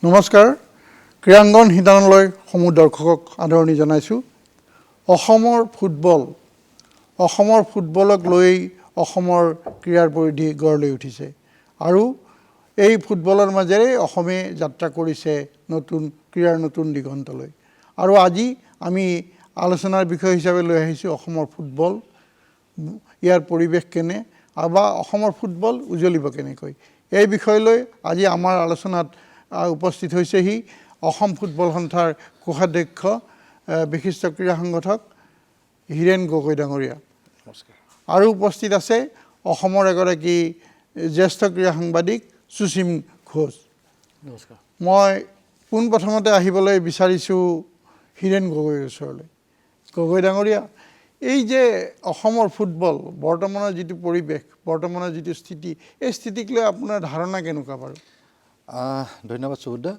নমস্কাৰ ক্ৰীড়াংগন হিতানলৈ সমূহ দৰ্শকক আদৰণি জনাইছোঁ অসমৰ ফুটবলক লৈ অসমৰ ক্ৰীড়াৰ পৰিধি গঢ় লৈ উঠিছে আৰু এই ফুটবলৰ মাজেৰে অসমে যাত্ৰা কৰিছে ক্ৰীড়াৰ নতুন দিগন্তলৈ আৰু আজি আমি আলোচনাৰ বিষয় হিচাপে লৈ আহিছোঁ অসমৰ ফুটবল ইয়াৰ পৰিৱেশ কেনে বা অসমৰ ফুটবল উজ্জ্বলিব কেনেকৈ এই বিষয় লৈ আজি আমাৰ আলোচনাত উপস্থিত হৈছেহি অসম ফুটবল সন্থাৰ কোষাধ্যক্ষ বিশিষ্ট ক্ৰীড়া সংগঠক হীৰেন গগৈ ডাঙৰীয়া নমস্কাৰ আৰু উপস্থিত আছে অসমৰ এগৰাকী জ্যেষ্ঠ ক্ৰীড়া সাংবাদিক সুসীম ঘোষ নমস্কাৰ মই পোনপ্ৰথমতে আহিবলৈ বিচাৰিছোঁ হীৰেন গগৈৰ ওচৰলৈ গগৈ ডাঙৰীয়া এই যে অসমৰ ফুটবল বৰ্তমানৰ যিটো পৰিৱেশ বৰ্তমানৰ যিটো স্থিতি এই স্থিতিক লৈ আপোনাৰ ধাৰণা কেনেকুৱা বাৰু ধন্যবাদ সুবুদ্ধা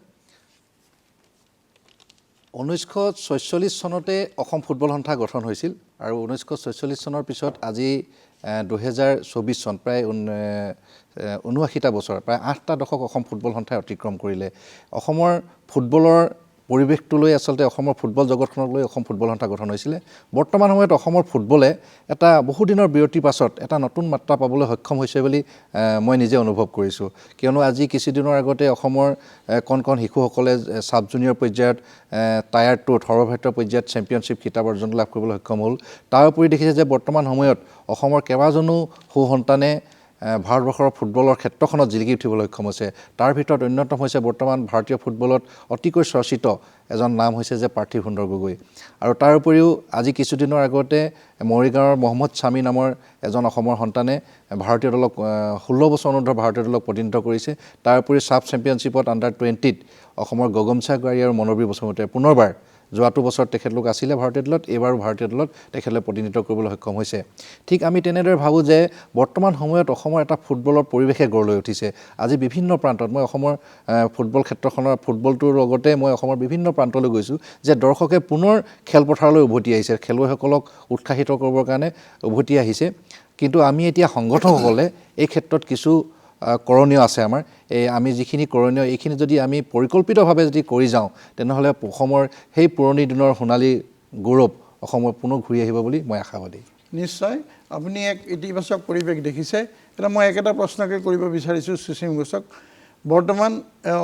1946 চনতে অসম ফুটবল সন্থা গঠন হৈছিল আৰু 1946 চনৰ পিছত আজি 2024 চন প্ৰায় 79টা বছৰ প্ৰায় 8টা দশক অসম ফুটবল সন্থাই অতিক্ৰম কৰিলে অসমৰ ফুটবলৰ পৰিৱেশটো লৈ আসলতে অসমৰ ফুটবল জগতখনক লৈ অসম ফুটবল সন্থা গঠন হৈছিলে বৰ্তমান সময়ত অসমৰ ফুটবলে এটা বহুদিনৰ বিৰতিৰ পাছত এটা নতুন মাত্ৰা পাবলৈ সক্ষম হৈছে বুলি মই নিজে অনুভৱ কৰিছোঁ কিয়নো আজি কিছুদিনৰ আগতে অসমৰ কণ শিশুসকলে সাব জুনিয়ৰ পৰ্যায়ত টায়াৰ 2 সৰ্বভাৰতীয় পৰ্যায়ত চেম্পিয়নশ্বিপ খিতাপ অৰ্জন লাভ কৰিবলৈ সক্ষম হ'ল তাৰ উপৰি দেখিছে যে বৰ্তমান সময়ত অসমৰ কেইবাজনো সন্তানে ভাৰতবৰ্ষৰ ফুটবলৰ ক্ষেত্ৰখনত জিলিকি উঠিবলৈ সক্ষম হৈছে তাৰ ভিতৰত অন্যতম হৈছে বৰ্তমান ভাৰতীয় ফুটবলত অতিকৈ চৰ্চিত এজন নাম হৈছে যে পাৰ্থিৱ সুন্দৰ গগৈ আৰু তাৰ উপৰিও আজি কিছুদিনৰ আগতে মৰিগাঁৱৰ মহম্মদ শামী নামৰ এজন অসমৰ সন্তানে ভাৰতীয় দলক 16 বছৰ অনুৰ্ধৰ ভাৰতীয় দলক প্ৰতিনিধিত্ব কৰিছে তাৰ উপৰি সাব চেম্পিয়নশ্বিপত আণ্ডাৰ 20ত অসমৰ গগমছা গোৱাৰী আৰু মনোবীৰ বসুমতাৰীয়ে পুনৰবাৰ যোৱাটো বছৰ তেখেতলোক আছিলে ভাৰতীয় দলত এইবাৰো ভাৰতীয় দলত তেখেতলোকে প্ৰতিনিধিত্ব কৰিবলৈ সক্ষম হৈছে ঠিক আমি তেনেদৰে ভাবোঁ যে বৰ্তমান সময়ত অসমৰ এটা ফুটবলৰ পৰিৱেশে গঢ় লৈ উঠিছে আজি বিভিন্ন প্ৰান্তত মই অসমৰ ফুটবল ক্ষেত্ৰখনৰ ফুটবলটোৰ লগতে মই অসমৰ বিভিন্ন প্ৰান্তলৈ গৈছোঁ যে দৰ্শকে পুনৰ খেলপথাৰলৈ উভতি আহিছে খেলুৱৈসকলক উৎসাহিত কৰিবৰ কাৰণে উভতি আহিছে কিন্তু আমি এতিয়া সংগঠকসকলে এই ক্ষেত্ৰত কিছু কৰণীয় আছে আমাৰ আমি যিখিনি কৰণীয় এইখিনি যদি আমি পৰিকল্পিতভাৱে যদি কৰি যাওঁ তেনেহ'লে অসমৰ সেই পুৰণি দিনৰ সোণালী গৌৰৱ অসমৰ পুনৰ ঘূৰি আহিব বুলি মই আশাবাদী নিশ্চয় আপুনি এক ইতিবাচক পৰিৱেশ দেখিছে এটা মই একেটা প্ৰশ্নকে কৰিব বিচাৰিছোঁ সুসীম ঘোষক বৰ্তমান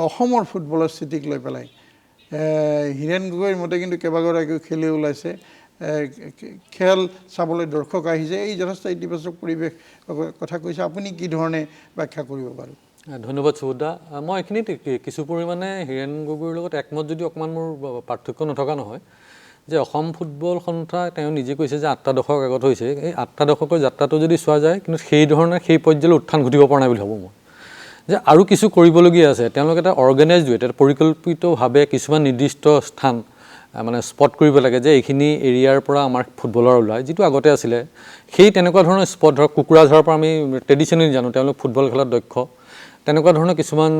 অসমৰ ফুটবলৰ স্থিতিক লৈ পেলাই হীৰেন গগৈৰ মতে কিন্তু কেইবাগৰাকীও খেলুৱৈ ওলাইছে খেল চাবলৈ দৰ্শক আহিছে এই যথেষ্ট ইতিবাচক পৰিৱেশ কথা কৈছে আপুনি কি ধৰণে ব্যাখ্যা কৰিব বাৰু ধন্যবাদ সুবুদ্ধা মই এইখিনিত কিছু পৰিমাণে হীৰেন গগৈৰ লগত একমত যদি অকণমান মোৰ পাৰ্থক্য নথকা নহয় যে অসম ফুটবল সন্থা তেওঁ নিজে কৈছে যে 8টা দশক আগত হৈছে এই 8টা দশকৰ যাত্ৰাটো যদি চোৱা যায় কিন্তু সেই ধৰণে সেই পৰ্যায়লৈ উত্থান ঘটিব পৰা নাই বুলি ভাবোঁ মই যে আৰু কিছু কৰিবলগীয়া আছে তেওঁলোকে এটা অৰ্গেনাইজড ৱেত এটা পৰিকল্পিতভাৱে কিছুমান নিৰ্দিষ্ট স্থান মানে স্পট কৰিব লাগে যে এইখিনি এৰিয়াৰ পৰা আমাৰ ফুটবলাৰ ওলায় যিটো আগতে আছিলে সেই তেনেকুৱা ধৰণৰ স্পট ধৰক কুকুৰাঝাৰৰ পৰা আমি ট্ৰেডিশ্যনেলি জানো তেওঁলোক ফুটবল খেলত দক্ষ তেনেকুৱা ধৰণৰ কিছুমান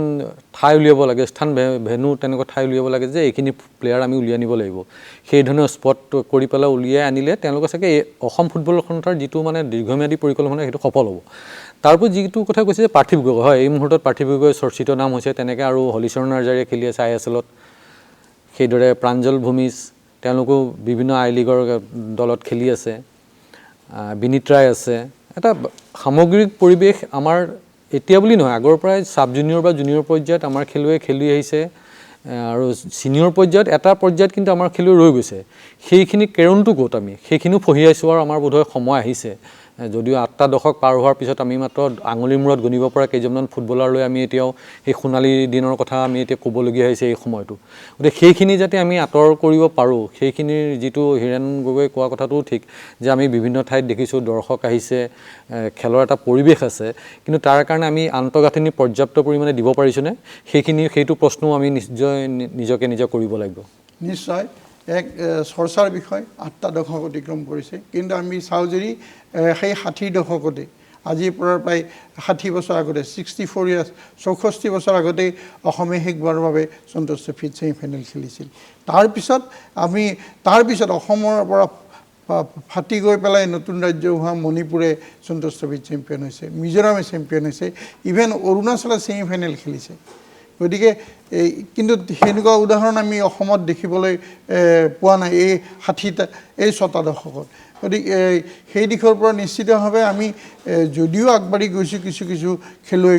ঠাই উলিয়াব লাগে স্থান ভেনু তেনেকুৱা ঠাই উলিয়াব লাগে যে এইখিনি প্লেয়াৰ আমি উলিয়াই নিব লাগিব সেই ধৰণৰ স্পট কৰি পেলাই উলিয়াই আনিলে তেওঁলোকে চাগে অসম ফুটবল সন্থাৰ যিটো মানে দীৰ্ঘম্যাদী পৰিকল্পনা সেইটো সফল হ'ব তাৰপৰি যিটো কথা কৈছে যে পাৰ্থিৱ গগৈ হয় এই মুহূৰ্তত পাৰ্থিৱ গগৈ চৰ্চিত নাম হৈছে তেনেকৈ আৰু হলিচৰণ নাৰ্জাৰীয়ে খেলি আছে ISLত সেইদৰে প্ৰাঞ্জল ভূমিজ তেওঁলোকো বিভিন্ন আই লিগৰ দলত খেলি আছে বিনীত ৰায় আছে এটা সামগ্ৰিক পৰিৱেশ আমাৰ এতিয়া বুলি নহয় আগৰ পৰাই সাব জুনিয়ৰ বা জুনিয়ৰ পৰ্যায়ত আমাৰ খেলুৱৈ খেলি আহিছে আৰু সিনিয়ৰ পৰ্যায়ত এটা পৰ্যায়ত কিন্তু আমাৰ খেলুৱৈ ৰৈ গৈছে সেইখিনি কাৰণটো ক'ত আমি সেইখিনিও ফহিয়াইছোঁ আৰু আমাৰ বোধহয় সময় আহিছে যদিও 8টা দশক পাৰ হোৱাৰ পিছত আমি মাত্ৰ আঙুলিৰ মূৰত গণিব পৰা কেইজনমান ফুটবলাৰলৈ আমি এতিয়াও সেই সোণালী দিনৰ কথা আমি এতিয়া ক'বলগীয়া হৈছে এই সময়টো গতিকে সেইখিনি যাতে আমি আঁতৰ কৰিব পাৰোঁ সেইখিনিৰ যিটো হীৰেন গগৈ কোৱা কথাটোও ঠিক যে আমি বিভিন্ন ঠাইত দেখিছোঁ দৰ্শক আহিছে খেলৰ এটা পৰিৱেশ আছে কিন্তু তাৰ কাৰণে আমি আন্তঃগাঁথনি পৰ্যাপ্ত পৰিমাণে দিব পাৰিছোঁনে সেইটো প্ৰশ্নও আমি নিজকে কৰিব লাগিব নিশ্চয় এক চৰ্চাৰ বিষয় 8টা দশক অতিক্ৰম কৰিছে কিন্তু আমি চাওঁ যদি সেই 60 দশকতে আজিৰ পৰা প্ৰায় 60 বছৰ আগতে 64 ইয়াৰ্ছ 64 বছৰ আগতে অসমে শেষবাৰৰ বাবে সন্তোষ ট্ৰফিত ছেমিফাইনেল খেলিছিল তাৰপিছত অসমৰ পৰা ফাটি গৈ পেলাই নতুন ৰাজ্য হোৱা মণিপুৰে সন্তোষ ট্ৰফিত চেম্পিয়ন হৈছে মিজোৰামে চেম্পিয়ন হৈছে ইভেন অৰুণাচলে ছেমিফাইনেল খেলিছে গতিকে কিন্তু সেনেকুৱা উদাহৰণ আমি অসমত দেখিবলৈ পোৱা নাই এই ৬০টা ৬টা দশকত। গতিকে সেই দিশৰ পৰা নিশ্চিতভাৱে আমি যদিও আগবাঢ়ি গৈছোঁ, কিছু কিছু খেলুৱৈ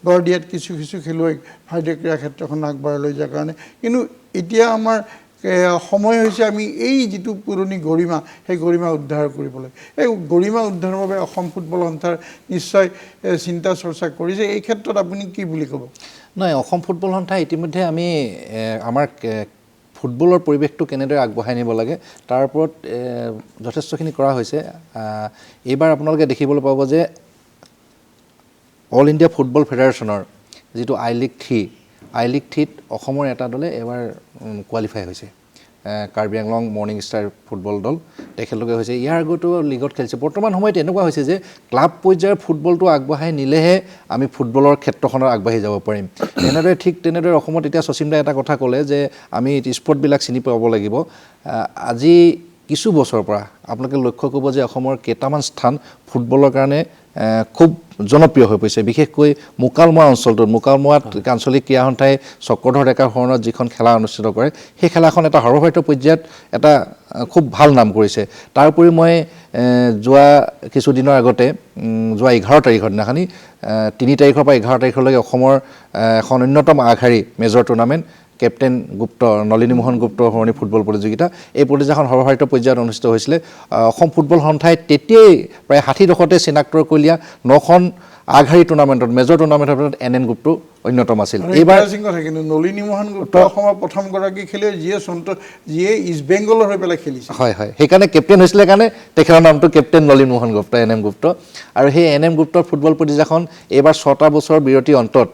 গঢ় দিয়াত কিছু কিছু খেলুৱৈক ভাৰতীয় ক্ৰীড়া ক্ষেত্ৰখন আগবঢ়াই লৈ যোৱাৰ কাৰণে, কিন্তু এতিয়া আমাৰ সময় হৈছে আমি এই যিটো পুৰণি গৰিমা, সেই গৰিমা উদ্ধাৰ কৰিবলৈ। এই গৰিমা উদ্ধাৰৰ বাবে অসম ফুটবল সন্থাৰ নিশ্চয় চিন্তা চৰ্চা কৰিছে। এই ক্ষেত্ৰত আপুনি কি বুলি ক'ব? নহয়, অসম ফুটবল সন্থা ইতিমধ্যে আমি আমাৰ ফুটবলৰ পৰিৱেশটো কেনেদৰে আগবঢ়াই নিব লাগে তাৰ ওপৰত যথেষ্টখিনি কৰা হৈছে। এইবাৰ আপোনালোকে দেখিবলৈ পাব যে অল ইণ্ডিয়া ফুটবল ফেডাৰেশ্যনৰ যিটো আই লীগ 3ত অসমৰ এটা দলে এবাৰ কোৱালিফাই হৈছে। Karbi Anglong morning star football দল তেখেতলোকে হৈছে। ইয়াৰ আগতো লীগত খেলিছে। বৰ্তমান সময়ত এনেকুৱা হৈছে যে ক্লাব পৰ্যায়ৰ ফুটবলটো আগবঢ়াই নিলেহে আমি ফুটবলৰ ক্ষেত্ৰখনত আগবাঢ়ি যাব পাৰিম। ঠিক তেনেদৰে অসমত এতিয়া শচীন দাই এটা কথা ক'লে যে আমি স্পৰ্টবিলাক চিনি পাব লাগিব। আজি কিছু বছৰৰ পৰা আপোনালোকে লক্ষ্য কৰিব যে অসমৰ কেইটামান স্থান ফুটবলৰ কাৰণে খুব জনপ্ৰিয় হৈ পৰিছে। বিশেষকৈ মুকালমুৱা অঞ্চলটোত, মুকালমুৱাত আঞ্চলিক ক্ৰীড়া সন্থাই চক্ৰধৰ ডেকাৰ শৰণত যিখন খেলা অনুষ্ঠিত কৰে, সেই খেলাখন এটা সৰ্বভাৰতীয় পৰ্যায়ত এটা খুব ভাল নাম কৰিছে। তাৰ উপৰি মই যোৱা কিছুদিনৰ আগতে যোৱা 11 তাৰিখৰ দিনাখনি 3 তাৰিখৰ পৰা 11 তাৰিখলৈকে অসমৰ এখন অন্যতম আগশাৰী মেজৰ টুৰ্ণামেণ্ট কেপ্টেইন গুপ্ত নলিনী মোহন গুপ্তৰ সৰণি ফুটবল প্ৰতিযোগিতা, এই প্ৰতিযোগিতাখন সৰ্বভাৰতীয় পৰ্যায়ত অনুষ্ঠিত হৈছিলে। অসম ফুটবল সন্থাই তেতিয়াই প্ৰায় 60 দশকতে চিনাক্ত কৰি দিয়া 9খন আগশাৰী টুৰ্ণামেণ্টত, মেজৰ টুৰ্ণামেণ্টৰ ভিতৰত NN গুপ্ত অন্যতম আছিল। এইবাৰ কিন্তু নলিনী মোহন গুপ্ত অসমৰ প্ৰথমগৰাকী খেলুৱৈ যিয়ে ইষ্ট বেংগলৰ হৈ পেলাই খেলিছে। হয়, সেইকাৰণে কেপ্টেইন হৈছিলে কাৰণে তেখেতৰ নামটো কেপ্টেইন নলিন মোহন গুপ্ত, NM গুপ্ত। আৰু সেই NM গুপ্তৰ ফুটবল প্ৰতিযোগিতাখন এইবাৰ 6টা বছৰৰ বিৰতিৰ অন্তত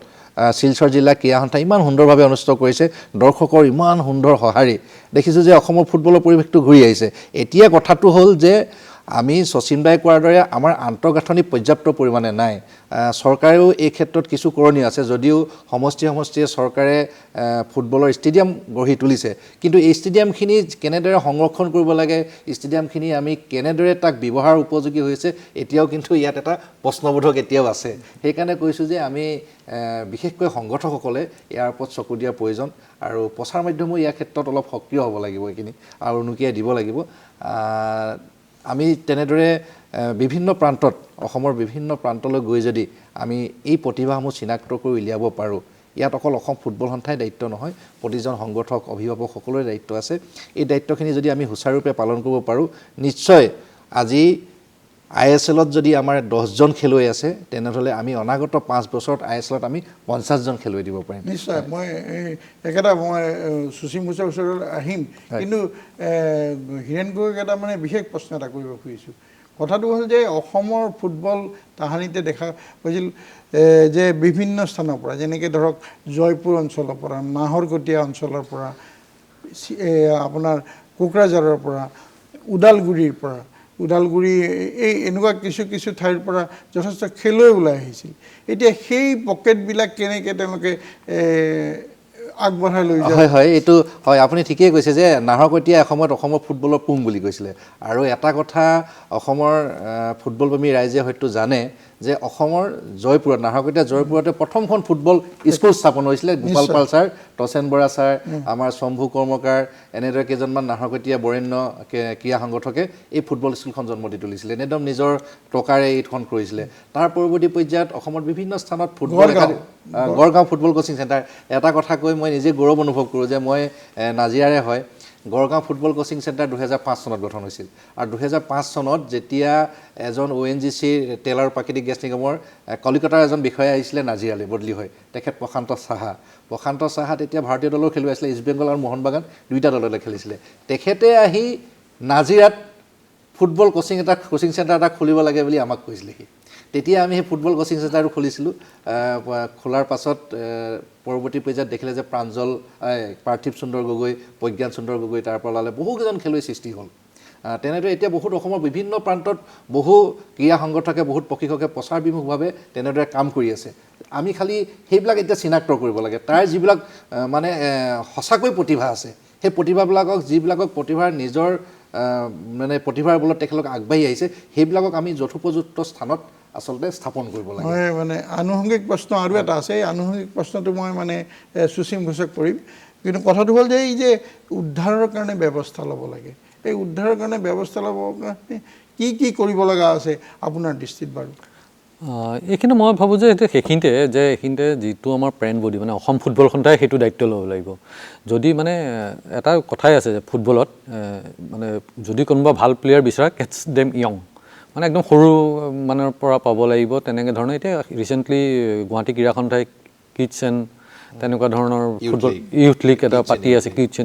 শিলচৰ জিলা ক্ৰীড়া সন্থাই ইমান সুন্দৰভাৱে অনুষ্ঠিত কৰিছে। দৰ্শকৰ ইমান সুন্দৰ সঁহাৰি দেখিছোঁ যে অসমৰ ফুটবলৰ পৰিৱেশটো ঘূৰি আহিছে। এতিয়া কথাটো হ'ল যে আমি শচীন দাই কোৱাৰ দৰে আমাৰ আন্তঃগাঁথনি পৰ্যাপ্ত পৰিমাণে নাই। চৰকাৰেও এই ক্ষেত্ৰত কিছু কৰণীয় আছে, যদিও সমষ্টিয়ে চৰকাৰে ফুটবলৰ ষ্টেডিয়াম গঢ়ি তুলিছে, কিন্তু এই ষ্টেডিয়ামখিনি কেনেদৰে সংৰক্ষণ কৰিব লাগে, ষ্টেডিয়ামখিনি আমি কেনেদৰে তাক ব্যৱহাৰ উপযোগী হৈছে, এতিয়াও কিন্তু ইয়াত এটা প্ৰশ্নবোধক এতিয়াও আছে। সেইকাৰণে কৈছোঁ যে আমি বিশেষকৈ সংগঠকসকলে ইয়াৰ ওপৰত চকু দিয়াৰ প্ৰয়োজন, আৰু প্ৰচাৰ মাধ্যমো ইয়াৰ ক্ষেত্ৰত অলপ সক্ৰিয় হ'ব লাগিব, এইখিনি আৰু উনুকিয়াই দিব লাগিব। আমি তেনেদৰে বিভিন্ন প্ৰান্তত, অসমৰ বিভিন্ন প্ৰান্তলৈ গৈ যদি আমি এই প্ৰতিভাসমূহ চিনাক্ত কৰি উলিয়াব পাৰোঁ, ইয়াত অকল অসম ফুটবল সন্থাই দায়িত্ব নহয়, প্ৰতিজন সংগঠক অভিভাৱক সকলোৰে দায়িত্ব আছে। এই দায়িত্বখিনি যদি আমি সুচাৰুৰূপে পালন কৰিব পাৰোঁ, নিশ্চয় আজি ISLত যদি আমাৰ 10জন খেলুৱৈ আছে, তেনেহ'লে আমি অনাগত 5 বছৰত ISLত আমি 50জন খেলুৱৈ দিব পাৰিম। নিশ্চয়। মই সুশীম ঘোষৰ ওচৰলৈ আহিম, কিন্তু হীৰেণ গগৈক এটা বিশেষ প্ৰশ্ন এটা কৰিব খুজিছোঁ। কথাটো হ'ল যে অসমৰ ফুটবল তাহানিতে দেখা গৈছিল যে বিভিন্ন স্থানৰ পৰা, যেনেকৈ ধৰক জয়পুৰ অঞ্চলৰ পৰা, নাহৰকটীয়া অঞ্চলৰ পৰা, আপোনাৰ কোকৰাঝাৰৰ পৰা, ওদালগুৰি এই এনেকুৱা কিছু ঠাইৰ পৰা যথেষ্ট খেলুৱৈ ওলাই আহিছিল। এতিয়া সেই পকেটবিলাক কেনেকৈ তেওঁলোকে আগবঢ়াই লৈ যায়? হয়, এইটো হয়, আপুনি ঠিকেই কৈছে যে নাহৰকটীয়া এসময়ত অসমৰ ফুটবলৰ পুং বুলি কৈছিলে। আৰু এটা কথা অসমৰ ফুটবল প্ৰেমী ৰাইজে হয়তো জানে যে অসমৰ জয়পুৰত, নাহৰকটীয়া জয়পুৰতে প্ৰথমখন ফুটবল স্কুল স্থাপন হৈছিলে। গোপাল পাল ছাৰ, তচেন বৰা ছাৰ, আমাৰ শম্ভু কৰ্মকাৰ, এনেদৰে কেইজনমান নাহৰকটীয়া বৰেণ্য ক্ৰীড়া সংগঠকে এই ফুটবল স্কুলখন জন্ম দি তুলিছিলে। একদম নিজৰ টকাৰে এইখন কৰিছিলে। তাৰ পৰৱৰ্তী পৰ্যায়ত অসমৰ বিভিন্ন স্থানত football, Gargaon football coaching centre, এটা কথা কৈ মই নিজে গৌৰৱ অনুভৱ কৰোঁ যে মই নাজিৰাৰে হয়। গড়গাঁও ফুটবল কোচিং চেণ্টাৰ 2005 চনত গঠন হৈছিল, আৰু 2005 চনত যেতিয়া এজন ONGC তেল আৰু প্ৰাকৃতিক গেছ নিগমৰ কলিকতাৰ এজন বিষয়া আহিছিলে নাজিৰালৈ বদলি হৈ, তেখেত প্ৰশান্ত সাহা তেতিয়া ভাৰতীয় দলৰ খেলুৱৈ আছিলে। ইষ্ট বেংগল আৰু মোহন বাগান দুয়োটা দললৈ খেলিছিলে। তেখেতে আহি নাজিৰাত ফুটবল কোচিং চেণ্টাৰ এটা খুলিব লাগে বুলি আমাক কৈছিলেহি। তেতিয়া আমি সেই ফুটবল কোচিং চেণ্টাৰটো খুলিছিলোঁ। খোলাৰ পাছত পৰৱৰ্তী পৰ্যায়ত দেখিলে যে পাৰ্থিৱ সুন্দৰ গগৈ, প্ৰজ্ঞান সুন্দৰ গগৈ তাৰ পৰা ওলালে, বহুকেইজন খেলুৱৈ সৃষ্টি হ'ল। তেনেদৰে এতিয়া বহুত অসমৰ বিভিন্ন প্ৰান্তত বহু ক্ৰীড়া সংগঠকে, বহুত প্ৰশিক্ষকে প্ৰচাৰ বিমুখভাৱে তেনেদৰে কাম কৰি আছে। আমি খালি সেইবিলাক এতিয়া চিনাক্ত কৰিব লাগে। তাৰ যিবিলাক সঁচাকৈ প্ৰতিভা আছে, সেই প্ৰতিভাবিলাকক, যিবিলাকক প্ৰতিভাৰ নিজৰ প্ৰতিভাৰ বলত তেখেতলোক আগবাঢ়ি আহিছে, সেইবিলাকক আমি যথোপযুক্ত স্থানত আচলতে স্থাপন কৰিব লাগে। মই মানে আনুষংগিক প্ৰশ্ন আৰু এটা আছে, এই আনুষংগিক প্ৰশ্নটো মই মানে সুচিম ঘোষক কৰিম। কিন্তু কথাটো হ'ল যে এই যে উদ্ধাৰৰ কাৰণে ব্যৱস্থা ল'ব লাগে, এই উদ্ধাৰৰ কাৰণে ব্যৱস্থা ল'বৰ কাৰণে কি কৰিব লগা আছে আপোনাৰ দৃষ্টিত বাৰু? এইখিনি মই ভাবোঁ যে এইখিনিতে যিটো আমাৰ প্ৰেন বডি মানে অসম ফুটবল সন্থাই সেইটো দায়িত্ব ল'ব লাগিব। যদি মানে এটা কথাই আছে যে ফুটবলত মানে যদি কোনোবা ভাল প্লেয়াৰ বিচাৰা কেটছ দেম য়ং, মানে একদম সৰু মানৰ পৰা পাব লাগিব তেনেকৈ ধৰণৰ। এতিয়া ৰিচেণ্টলি গুৱাহাটী ক্ৰীড়া সন্থাই কিডছ এণ্ড তেনেকুৱা ধৰণৰ ফুটবল ইউথ লীগ এটা পাতি আছে কিডছ।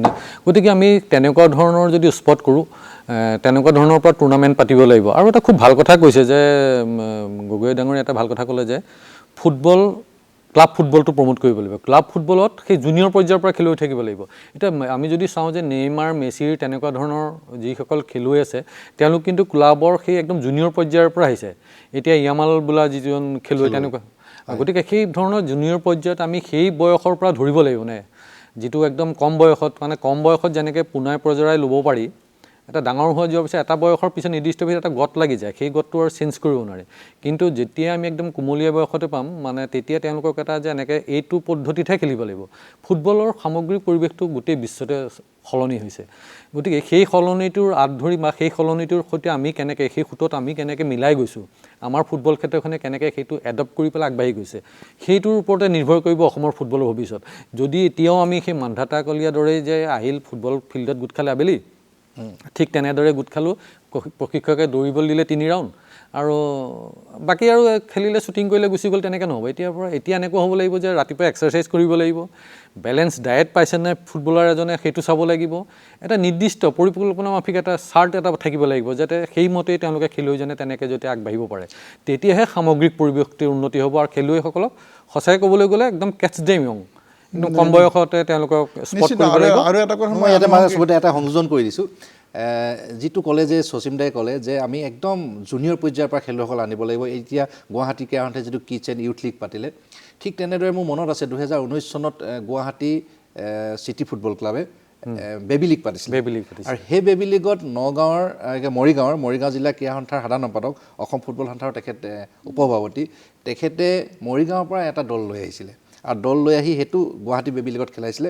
গতিকে আমি তেনেকুৱা ধৰণৰ যদি স্পট কৰোঁ, তেনেকুৱা ধৰণৰ পৰা টুৰ্ণামেণ্ট পাতিব লাগিব। আৰু এটা খুব ভাল কথা কৈছে যে গগৈ ডাঙৰীয়ে এটা ভাল কথা ক'লে যে ক্লাব ফুটবলটো প্ৰমোট কৰিব লাগিব। ক্লাব ফুটবলত সেই জুনিয়ৰ পৰ্যায়ৰ পৰা খেলুৱৈ থাকিব লাগিব। এতিয়া আমি যদি চাওঁ যে নেইমাৰ, মেছিৰ তেনেকুৱা ধৰণৰ যিসকল খেলুৱৈ আছে তেওঁলোক কিন্তু ক্লাবৰ সেই একদম জুনিয়ৰ পৰ্যায়ৰ পৰা আহিছে। এতিয়া ইয়ামাল বোলা যিজন খেলুৱৈ তেনেকুৱা, গতিকে সেই ধৰণৰ জুনিয়ৰ পৰ্যায়ত আমি সেই বয়সৰ পৰা ধৰিব লাগিব নে, যিটো একদম কম বয়সত যেনেকৈ পোনাই পৰ্যায় ল'ব পাৰি, এটা ডাঙৰ হৈ যোৱাৰ পিছত এটা বয়সৰ পিছত নিৰ্দিষ্ট পিছত এটা গত লাগি যায়, সেই গতটো আৰু চেঞ্জ কৰিব নোৱাৰে। কিন্তু যেতিয়া আমি একদম কুমলীয়া বয়সতে পাম মানে তেতিয়া তেওঁলোকক এটা যে এনেকৈ এইটো পদ্ধতিতহে খেলিব লাগিব। ফুটবলৰ সামগ্ৰিক পৰিৱেশটো গোটেই বিশ্বতে সলনি হৈছে। গতিকে সেই সলনিটোৰ আঁত ধৰি বা সেই সলনিটোৰ সৈতে আমি কেনেকৈ সেই সোঁতত আমি কেনেকৈ মিলাই গৈছোঁ, আমাৰ ফুটবল ক্ষেত্ৰখনে কেনেকৈ সেইটো এডপ্ট কৰি পেলাই আগবাঢ়ি গৈছে, সেইটোৰ ওপৰতে নিৰ্ভৰ কৰিব অসমৰ ফুটবলৰ ভৱিষ্যত। যদি এতিয়াও আমি সেই মান্ধাতা কলিয়াৰ দৰেই যে আহিল ফুটবল ফিল্ডত গোট খালে আবেলি, ঠিক তেনেদৰে গোট খালোঁ, প্ৰশিক্ষকে দৌৰিবলৈ দিলে 3 ৰাউণ্ড আৰু বাকী আৰু খেলিলে শ্বুটিং কৰিলে গুচি গ'ল, তেনেকৈ নহ'ব। এতিয়া এনেকুৱা হ'ব লাগিব যে ৰাতিপুৱা এক্সাৰচাইজ কৰিব লাগিব, বেলেঞ্চ ডায়েট পাইছে নাই ফুটবলাৰ এজনে সেইটো চাব লাগিব, এটা নিৰ্দিষ্ট পৰিকল্পনা মাফিক এটা চাৰ্ট এটা থাকিব লাগিব যাতে সেইমতেই তেওঁলোকে খেলুৱৈজনে তেনেকৈ যাতে আগবাঢ়িব পাৰে। তেতিয়াহে সামগ্ৰিক পৰিৱেশটোৰ উন্নতি হ'ব আৰু খেলুৱৈসকলক সঁচাই ক'বলৈ গ'লে একদম কেটছ দেম য়ং, একদম কম বয়সতে তেওঁলোকক স্পট কৰিব লাগিব। আৰু এটা কথা মই ইয়াতে মানে চবতে এটা সংযোজন কৰি দিছোঁ, যিটো ক'লে যে শচীন দাই ক'লে যে আমি একদম জুনিয়ৰ পৰ্যায়ৰ পৰা খেলুৱৈসকল আনিব লাগিব। এতিয়া গুৱাহাটী ক্ৰীড়া সন্থাই যিটো কিডছ এণ্ড ইউথ লীগ পাতিলে, ঠিক তেনেদৰে মোৰ মনত আছে 2019 চনত গুৱাহাটী চিটি ফুটবল ক্লাবে বেবী লীগ পাতিছিল। আৰু সেই বেবী লীগত মৰিগাঁও জিলা ক্ৰীড়া সন্থাৰ সাধাৰণ সম্পাদক, অসম ফুটবল সন্থাৰ তেখেত উপসভাপতি, তেখেতে মৰিগাঁৱৰ পৰা এটা দল লৈ আহিছিলে আৰু দল লৈ আহি সেইটো গুৱাহাটী বেবী লীগত খেলাইছিলে।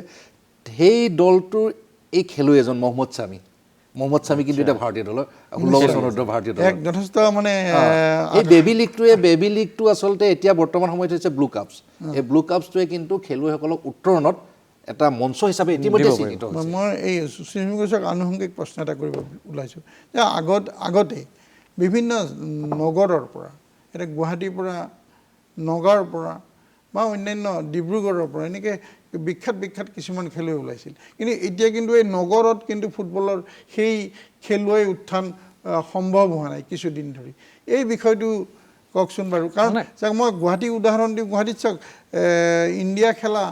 সেই দলটোৰ এই খেলুৱৈ এজন মহম্মদ স্বামী কিন্তু এতিয়া ভাৰতীয় দলৰ 16 বছৰ ভাৰতীয় দলৰ যথেষ্ট মানে এই বেবী লীগটো আচলতে এতিয়া বৰ্তমান সময়ত হৈছে ব্লু কাপছ। এই ব্লু কাপছটোৱে কিন্তু খেলুৱৈসকলক উত্তৰণত এটা মঞ্চ হিচাপে ইতিমধ্যে চিহ্নিত হৈছে। মই এই সুচিম ঘোষক আনুষংগিক প্ৰশ্ন এটা কৰিব ওলাইছোঁ যে আগতে বিভিন্ন নগৰৰ পৰা, এতিয়া গুৱাহাটীৰ পৰা, নগাঁৱৰ পৰা বা অন্যান্য ডিব্ৰুগড়ৰ পৰা এনেকৈ বিখ্যাত কিছুমান খেলুৱৈ ওলাইছিল। কিন্তু এতিয়া কিন্তু এই নগৰত কিন্তু ফুটবলৰ সেই খেলুৱৈ উত্থান সম্ভৱ হোৱা নাই কিছুদিন ধৰি। এই বিষয়টো কওকচোন বাৰু। কাৰণ চাওক মই গুৱাহাটী উদাহৰণ দিওঁ, গুৱাহাটীত চাওক ইণ্ডিয়া খেলা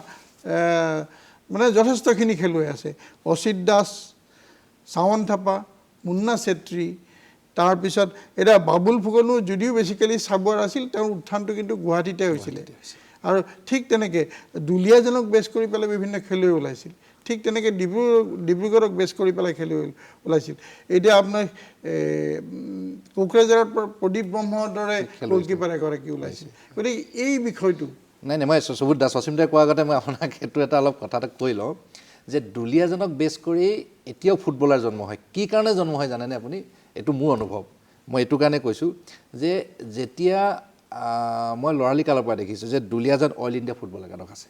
মানে যথেষ্টখিনি খেলুৱৈ আছে, অচিত দাস, চাৱন থাপা, মুন্না চেত্ৰী, তাৰপিছত এতিয়া বাবুল ফুকনো যদিও বেছিকেলি চাবুৱাৰ আছিল, তেওঁৰ উত্থানটো কিন্তু গুৱাহাটীতে হৈছিলে। আৰু ঠিক তেনেকৈ দুলীয়াজনক বেছ কৰি পেলাই বিভিন্ন খেলুৱৈ ওলাইছিল, ঠিক তেনেকৈ ডিব্ৰুগড়ক বেছ কৰি পেলাই খেলুৱৈ ওলাইছিল। এতিয়া আপোনাৰ কোকৰাঝাৰৰ পৰা প্ৰদীপ ব্ৰহ্মৰ দৰে গ'লকিপাৰ এগৰাকী ওলাইছিল। গতিকে এই বিষয়টো নাই মই শচীন দাই কোৱাৰ আগতে মই আপোনাক সেইটো এটা অলপ কথা এটা কৈ লওঁ যে দুলীয়াজনক বেছ কৰি এতিয়াও ফুটবলাৰ জন্ম হয়। কি কাৰণে জন্ম হয় জানেনে আপুনি? এইটো মোৰ অনুভৱ। মই এইটো কাৰণে কৈছোঁ যে যেতিয়া মই ল'ৰালি কালৰ পৰা দেখিছোঁ যে দুলীয়াজান অইল ইণ্ডিয়া ফুটবল একাদশ আছে,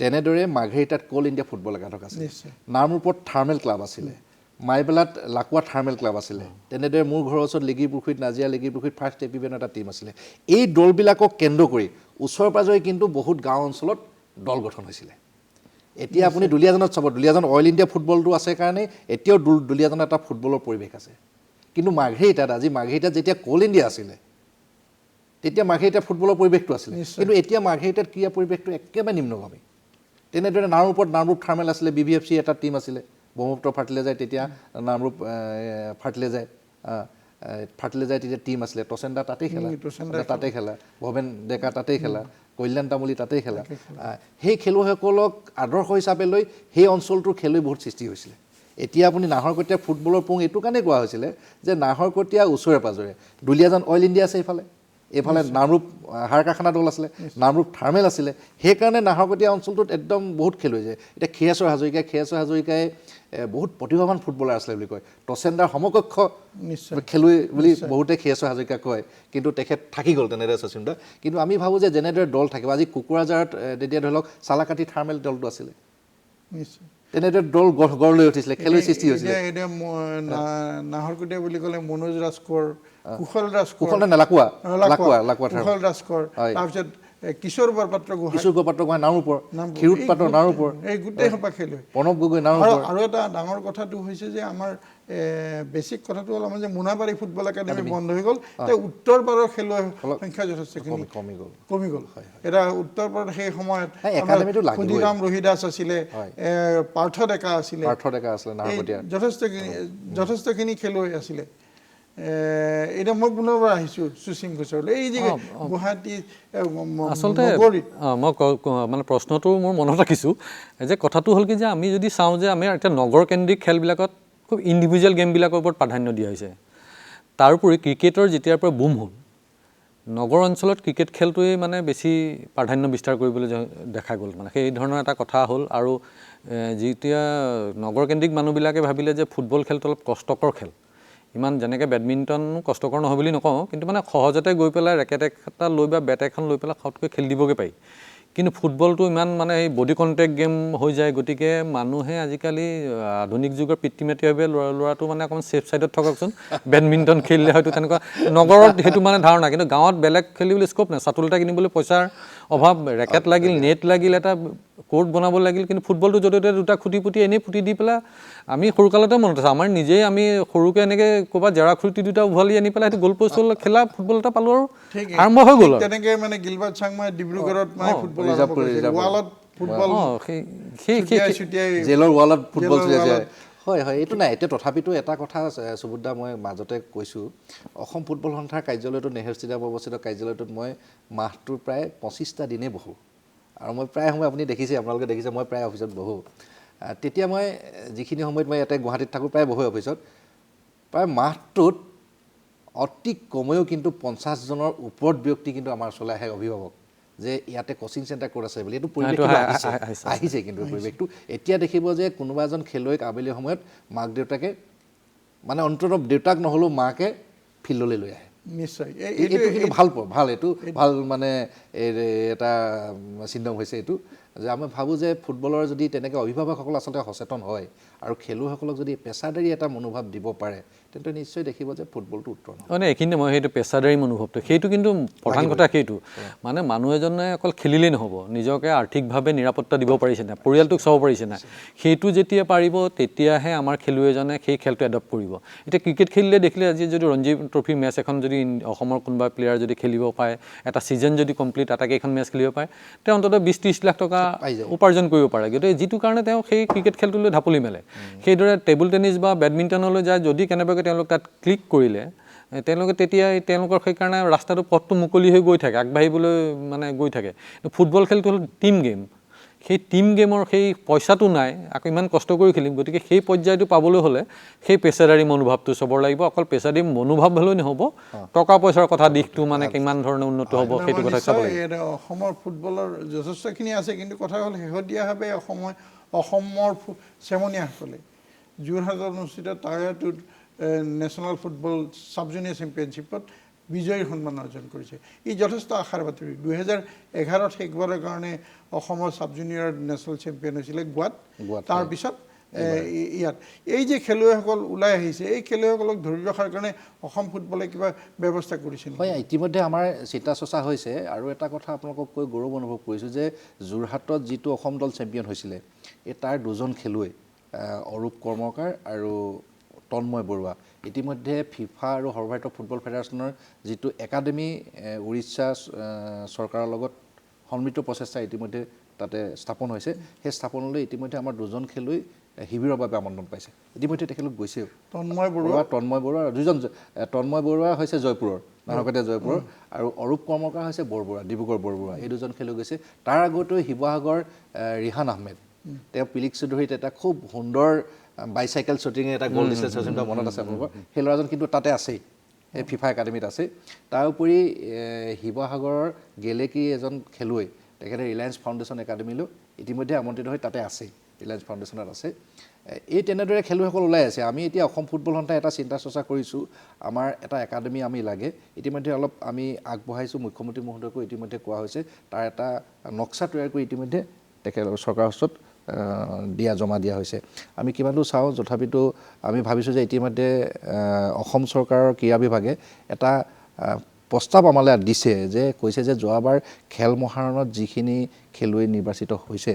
তেনেদৰে মাঘেৰিটাত কোল ইণ্ডিয়া ফুটবল একাদশ আছে, নামৰূপত থাৰ্মেল ক্লাব আছিলে, মাইবেলাত লাকুৱা থাৰ্মেল ক্লাব আছিলে, তেনেদৰে মোৰ ঘৰৰ ওচৰত লিগিৰপুখুৰীত নাজিৰা লিগিৰপুখুৰীত ফাৰ্ষ্ট এপিভিএনৰ এটা টীম আছিলে। এই দলবিলাকক কেন্দ্ৰ কৰি ওচৰে পাঁজৰে কিন্তু বহুত গাঁও অঞ্চলত দল গঠন হৈছিলে। এতিয়া আপুনি দুলীয়াজানত চাব, দুলীয়াজান অইল ইণ্ডিয়া ফুটবলটো আছে কাৰণে এতিয়াও দুলীয়াজানত এটা ফুটবলৰ পৰিৱেশ আছে। কিন্তু মাঘেৰিটাত যেতিয়া কোল ইণ্ডিয়া আছিলে তেতিয়া মাঘেৰিটাত ফুটবলৰ পৰিৱেশটো আছিলে, কিন্তু এতিয়া মাঘেৰিটাত ক্ৰীড়া পৰিৱেশটো একেবাৰে নিম্নগামী। তেনেদৰে নামৰূপত নামৰূপ থাৰ্মেল আছিলে, BVFC এটা টীম আছিলে, ব্ৰহ্মপুত্ৰ ফাৰ্টিলাইজাৰ তেতিয়া নামৰূপ ফাৰ্টিলাইজাৰ তেতিয়া টীম আছিলে, টচেণ্ডা তাতেই খেলা, ভৱেন ডেকা তাতেই খেলা, কল্যাণ তামুলী তাতেই খেলা। সেই খেলুৱৈসকলক আদৰ্শ হিচাপে লৈ সেই অঞ্চলটোৰ খেলুৱৈ বহুত সৃষ্টি হৈছিলে। এতিয়া আপুনি নাহৰকটীয়া ফুটবলৰ পুং এইটো কাৰণে কোৱা হৈছিলে যে নাহৰকটীয়া ওচৰে পাঁজৰে দুলীয়াজান অইল ইণ্ডিয়া আছে, এইফালে এইফালে নামৰূপ হাড় কাৰখানা দল আছিলে, নামৰূপ থাৰ্মেল আছিলে, সেইকাৰণে নাহৰকটীয়া অঞ্চলটোত একদম বহুত খেলুৱৈ যায়। এতিয়া খীৰেশ্বৰ হাজৰিকাই বহুত প্ৰতিভাৱান ফুটবলাৰ আছিলে বুলি কয়, টচেণ্ডাৰ সমকক্ষ খেলুৱৈ বুলি বহুতে খীৰেশ্বৰ হাজৰিকাক কয়, কিন্তু তেখেত থাকি গ'ল তেনেদৰে শচীন দা। কিন্তু আমি ভাবোঁ যে যেনেদৰে দল থাকিব, আজি কোকৰাঝাৰত তেতিয়া ধৰি লওক চালাকাটি থাৰ্মেল দলটো আছিলে, নিশ্চয় তেনেদৰে দল গঢ় লৈ উঠিছিলে, খেলুৱৈ সৃষ্টি হৈছিলে। এতিয়া নাহৰকটীয়া বুলি ক'লে মনোজ ৰাজকোঁৱৰ, কুশল লাকুৱা ৰাজকোঁৱৰ, তাৰপিছত কিশোৰ বৰপাত্ৰ গোহাঁই, নামৰূপৰ, ক্ষীৰোদ পাত্ৰ নামৰূপৰ, এই গোটেই সোপা খেলুৱৈ, প্ৰণৱ গগৈ নামৰূপৰ। আৰু এটা ডাঙৰ কথাটো হৈছে যে আমাৰ বেছিক কথাটো হ'ল আমাৰ যে মোনাবাৰী ফুটবল একাডেমি বন্ধ হৈ গ'ল, উত্তৰ পাৰৰ খেলুৱৈৰ সংখ্যা যথেষ্টখিনি কমি গ'ল। এতিয়া উত্তৰ পাৰত সেই সময়ত ক্ষুদিৰাম ৰোহিদাস আছিলে, পাৰ্থ ডেকা আছিলে, যথেষ্টখিনি খেলুৱৈ আছিলে। এতিয়া মই পুনৰবাৰ আহিছোঁ সুচিং ঘোষলৈ, এই যে গুৱাহাটী আচলতে মই মানে প্ৰশ্নটো মোৰ মনত ৰাখিছোঁ যে কথাটো হ'ল কি যে আমি যদি চাওঁ যে আমি এতিয়া নগৰকেন্দ্ৰিক খেলবিলাকত খুব ইণ্ডিভিজুৱেল গেমবিলাকৰ ওপৰত প্ৰাধান্য দিয়া হৈছে। তাৰোপৰি ক্ৰিকেটৰ যেতিয়াৰ পৰা বুম হ'ল, নগৰ অঞ্চলত ক্ৰিকেট খেলটোৱেই মানে বেছি প্ৰাধান্য বিস্তাৰ কৰিবলৈ দেখা গ'ল, মানে সেই ধৰণৰ এটা কথা হ'ল। আৰু যেতিয়া নগৰকেন্দ্ৰিক মানুহবিলাকে ভাবিলে যে ফুটবল খেলটো অলপ কষ্টকৰ খেল, ইমান যেনেকৈ বেডমিণ্টন কষ্টকৰ নহয় বুলি নকওঁ, কিন্তু মানে সহজতে গৈ পেলাই ৰেকেট এটা লৈ বা বেট এখন লৈ পেলাই সৎকৈ খেলি দিবগৈ পাৰি। কিন্তু ফুটবলটো ইমান মানে এই বডি কণ্টেক্ট গেম হৈ যায়, গতিকে মানুহে আজিকালি আধুনিক যুগৰ পিতৃ মাতৃ ভাবে ল'ৰাটো মানে অকণমান ছেফ ছাইডত থককচোন, বেডমিণ্টন খেলিলে হয়তো তেনেকুৱা নগৰত সেইটো মানে ধাৰণা। কিন্তু গাঁৱত বেলেগ খেলিবলৈ স্ক'প নাই, চাটল এটা কিনিবলৈ পইচাৰ অভাৱ, ৰেকেট লাগিল, নেট লাগিল, এটা কোৰ্ট বনাব লাগিল। কিন্তু ফুটবলটো য'তে ত'তে দুটা খুটি পুটি এনেই ফুটি দি পেলাই আমি সৰুকালতে মনত আছে, আমাৰ নিজেই আমি সৰুকৈ এনেকৈ ক'ৰবাত জেৰা খুটি দুটা উভালি আনি পেলাই সেইটো গ'ল পোষ্টত খেলা ফুটবল এটা পালোঁ আৰু আৰম্ভ হৈ গ'ল। তেনেকৈ মানে গিলবাৰ্ট চাংমাই ডিব্ৰুগড়ত মানে ফুটবল ৱালত ফুটবল জেলৰ ৱালত ফুটবল চলিয়াইছে। হয়, এইটো নাই। এতিয়া তথাপিতো এটা কথা সুবোধ দা, মই মাজতে কৈছোঁ, অসম ফুটবল সন্থাৰ কাৰ্যালয়টো নেহেৰু ষ্টেডিয়ামত অৱস্থিত কাৰ্যালয়টোত মই মাহটোৰ প্ৰায় 25টা দিনেই বহোঁ। আৰু মই প্ৰায় সময় আপুনি দেখিছে, আপোনালোকে দেখিছে, মই প্ৰায় অফিচত বহোঁ। তেতিয়া মই যিখিনি সময়ত মই ইয়াতে গুৱাহাটীত থাকোঁ, প্ৰায় বহোঁ অফিচত, প্ৰায় মাহটোত অতি কমেও কিন্তু 50জনৰ ওপৰত ব্যক্তি কিন্তু আমাৰ ওচৰলৈ আহে, অভিভাৱক, যে ইয়াতে কোচিং চেণ্টাৰ ক'ত আছে বুলি। এইটো পৰিৱেশটো আহিছে কিন্তু পৰিৱেশটো এতিয়া দেখিব যে কোনোবা এজন খেলুৱৈক আবেলি সময়ত মাক দেউতাকে, মানে অন্ততঃ দেউতাক নহ'লেও মাকে ফিল্ডলৈ লৈ আহে। নিশ্চয় এইটো কিন্তু এইটো ভাল মানে এটা চিন্তন হৈছে এইটো, যে আমি ভাবোঁ যে ফুটবলৰ যদি তেনেকৈ অভিভাৱকসকল আচলতে সচেতন হয় আৰু খেলুৱৈসকলক যদি পেছাদাৰী এটা মনোভাৱ দিব পাৰে, তেন্তে নিশ্চয় দেখিব যে ফুটবলটো উত্তৰ নহয়। মানে এইখিনিতে মই সেইটো পেছাদাৰী মনোভাৱটো, সেইটো কিন্তু প্ৰধান কথা। সেইটো মানে মানুহ এজনে অকল খেলিলেই নহ'ব, নিজকে আৰ্থিকভাৱে নিৰাপত্তা দিব পাৰিছে নাই, পৰিয়ালটোক চাব পাৰিছে নাই, সেইটো যেতিয়া পাৰিব তেতিয়াহে আমাৰ খেলুৱৈজনে সেই খেলটো এডপ্ট কৰিব। এতিয়া ক্ৰিকেট খেলিলে দেখিলে, আজি যদি ৰঞ্জী ট্ৰফি মেচ এখন যদি অসমৰ কোনোবা প্লেয়াৰ যদি খেলিব পাৰে, এটা ছিজন যদি কমপ্লিট আটাইকেইখন মেচ খেলিব পাৰে, তেওঁ অন্ততঃ 20-30 লাখ টকা উপাৰ্জন কৰিব পাৰে। গতিকে যিটো কাৰণে তেওঁ সেই ক্ৰিকেট খেলটোলৈ ঢাপলি মেলে। সেইদৰে টেবুল টেনিছ বা বেডমিণ্টনলৈ যায়, যদি কেনেবাকৈ তেওঁলোক তাত ক্লিক কৰিলে, তেওঁলোকে তেতিয়া তেওঁলোকৰ সেইকাৰণে ৰাস্তাটো পথটো মুকলি হৈ গৈ থাকে, আগবাঢ়িবলৈ মানে গৈ থাকে। ফুটবল খেলটো হ'ল টিম গেম, সেই টিম গেমৰ সেই পইচাটো নাই, আকৌ ইমান কষ্ট কৰি খেলিম। গতিকে সেই পৰ্যায়টো পাবলৈ হ'লে সেই পেছাদাৰী মনোভাৱটো চবৰ লাগিব। অকল পেছাদাৰী মনোভাৱ হ'লেও নহ'ব, টকা পইচাৰ কথা দিশটো মানে কিমান ধৰণে উন্নত হ'ব সেইটো কথা চাব লাগিব। অসমৰ ফুটবলৰ যথেষ্টখিনি আছে, কিন্তু কথা হ'ল শেহতীয়াভাৱে অসমৰ চেমনীয়াসকলে যোৰহাটত অনুষ্ঠিত tyre 2 national football sub junior চেম্পিয়নশ্বিপত বিজয়ীৰ সন্মান অৰ্জন কৰিছে। ই যথেষ্ট আশাৰ বাতৰি। 2011ত শেষবাৰৰ কাৰণে অসমৰ ছাব জুনিয়ৰ নেশ্যনেল চেম্পিয়ন হৈছিলে গোৱাত, তাৰপিছত ইয়াত এই যে খেলুৱৈসকল ওলাই আহিছে, এই খেলুৱৈসকলক ধৰি ৰখাৰ কাৰণে অসম ফুটবলে কিবা ব্যৱস্থা কৰিছে? হয়, ইতিমধ্যে আমাৰ চিন্তা চৰ্চা হৈছে। আৰু এটা কথা আপোনালোকক কৈ গৌৰৱ অনুভৱ কৰিছোঁ যে যোৰহাটত যিটো অসম দল চেম্পিয়ন হৈছিলে, তাৰ 2জন খেলুৱৈ, অৰূপ কৰ্মকাৰ আৰু তন্ময় বৰুৱা, ইতিমধ্যে ফিফা আৰু সৰ্বভাৰতীয় ফুটবল ফেডাৰেশ্যনৰ যিটো একাডেমি উৰিষ্যা চৰকাৰৰ লগত সন্মিলিত প্ৰচেষ্টা ইতিমধ্যে তাতে স্থাপন হৈছে। সেই স্থাপনলৈ ইতিমধ্যে আমাৰ 2জন খেলুৱৈ শিবিৰৰ বাবে আমন্ত্ৰণ পাইছে। ইতিমধ্যে তেখেতলোক গৈছেও। তন্ময় বৰুৱা 2জন, তন্ময় বৰুৱা হৈছে জয়পুৰৰ, নাহৰকটীয়া জয়পুৰৰ, আৰু অৰূপ কৰ্মকাৰ হৈছে বৰবৰুৱা, ডিব্ৰুগড় বৰবৰুৱা। এই 2জন খেলুৱৈ গৈছে। তাৰ আগতেও শিৱসাগৰ ৰিহান আহমেদ, তেওঁ পিলিক চৌধুৰীত এটা খুব সুন্দৰ বাইচাইকেল শ্বুটিঙে এটা গ'ল দিছিলে, মনত আছে আপোনালোকৰ? সেই ল'ৰাজন কিন্তু তাতে আছেই। এই ফিফা একাডেমিত আছে তাৰ উপৰি শিৱসাগৰৰ গেলেকী এজন খেলুৱৈ তেখেতে ৰিলায়েন্স ফাউণ্ডেশ্যন একাডেমিলৈ ইতিমধ্যে আমন্ত্ৰিত হৈ তাতে আছে ৰিলায়েন্স ফাউণ্ডেশ্যনত আছে এই তেনেদৰে খেলুৱৈসকল ওলাই আছে আমি এতিয়া অসম ফুটবল সন্থাই এটা চিন্তা চৰ্চা কৰিছোঁ আমাৰ এটা একাডেমি আমি লাগে ইতিমধ্যে অলপ আমি আগবঢ়াইছোঁ মুখ্যমন্ত্ৰী মহোদয়কো ইতিমধ্যে কোৱা হৈছে তাৰ এটা নক্সা তৈয়াৰ কৰি ইতিমধ্যে তেখেত চৰকাৰৰ ওচৰত জমা দিয়া হৈছে আমি কিমান দূৰ চাওঁ তথাপিতো আমি ভাবিছোঁ যে ইতিমধ্যে অসম চৰকাৰৰ ক্ৰীড়া বিভাগে এটা প্ৰস্তাৱ আমালৈ দিছে যে কৈছে যে যোৱাবাৰ খেল মহাৰণত যিখিনি খেলুৱৈ নিৰ্বাচিত হৈছে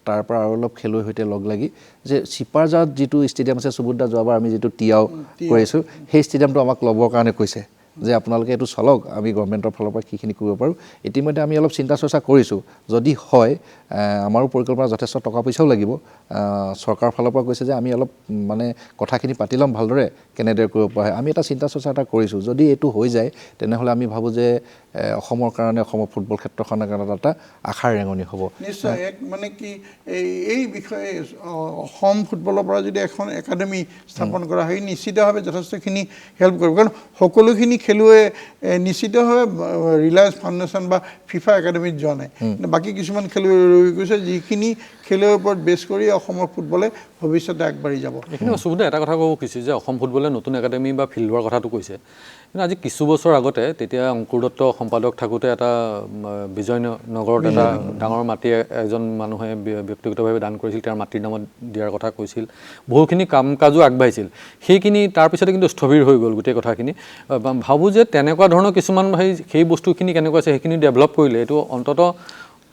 তাৰ পৰা আৰু অলপ খেলুৱৈৰ সৈতে লগ লাগি যে চিপাৰজাত যিটো ষ্টেডিয়াম আছে সুবুদ্ধা যোৱাবাৰ আমি যিটো টিয়াও কৰিছোঁ সেই ষ্টেডিয়ামটো আমাক ল'বৰ কাৰণে কৈছে যে আপোনালোকে এইটো চলক আমি গভৰ্ণমেণ্টৰ ফালৰ পৰা কিখিনি কৰিব পাৰোঁ ইতিমধ্যে আমি অলপ চিন্তা চৰ্চা কৰিছোঁ যদি হয় আমাৰো পৰিকল্পনা যথেষ্ট টকা পইচাও লাগিব চৰকাৰৰ ফালৰ পৰা কৈছে যে আমি অলপ মানে কথাখিনি পাতি ল'ম ভালদৰে কেনেদৰে কৰিব পৰা হয় আমি এটা চিন্তা চৰ্চা এটা কৰিছোঁ যদি এইটো হৈ যায় তেনেহ'লে আমি ভাবোঁ যে অসমৰ কাৰণে অসমৰ ফুটবল ক্ষেত্ৰখনৰ কাৰণে এটা আশাৰ ৰেঙনি হ'ব নিশ্চয় এক মানে কি এই বিষয়ে অসম ফুটবলৰ পৰা যদি এখন একাডেমি স্থাপন কৰা হয় নিশ্চিতভাৱে যথেষ্টখিনি হেল্প কৰিব কাৰণ সকলোখিনি খেলুৱৈ নিশ্চিতভাৱে ৰিলায়েন্স ফাউণ্ডেশ্যন বা ফিফা একাডেমিত যোৱা নাই বাকী কিছুমান খেলুৱৈ ৰৈ গৈছে যিখিনি খেলুৱৈৰ ওপৰত বেছ কৰি অসমৰ ফুটবলে ভৱিষ্যতে আগবাঢ়ি যাব এইখিনি সুবিধা এটা কথা ক'ব খুজিছোঁ যে অসম ফুটবলে নতুন একাডেমি বা ফিল্ডৰ কথাটো কৈছে কিন্তু আজি কিছু বছৰ আগতে তেতিয়া অংকুৰ দত্ত সম্পাদক থাকোঁতে এটা বিজয়নগৰত এটা ডাঙৰ মাটি এজন মানুহে ব্যক্তিগতভাৱে দান কৰিছিল তেওঁৰ মাটিৰ নামত দিয়াৰ কথা কৈছিল বহুখিনি কাম কাজো আগবাঢ়িছিল সেইখিনি তাৰপিছতে কিন্তু স্থবিৰ হৈ গ'ল গোটেই কথাখিনি ভাবোঁ যে তেনেকুৱা ধৰণৰ কিছুমান সেই বস্তুখিনি কেনেকুৱা আছে সেইখিনি ডেভেলপ কৰিলে এইটো অন্ততঃ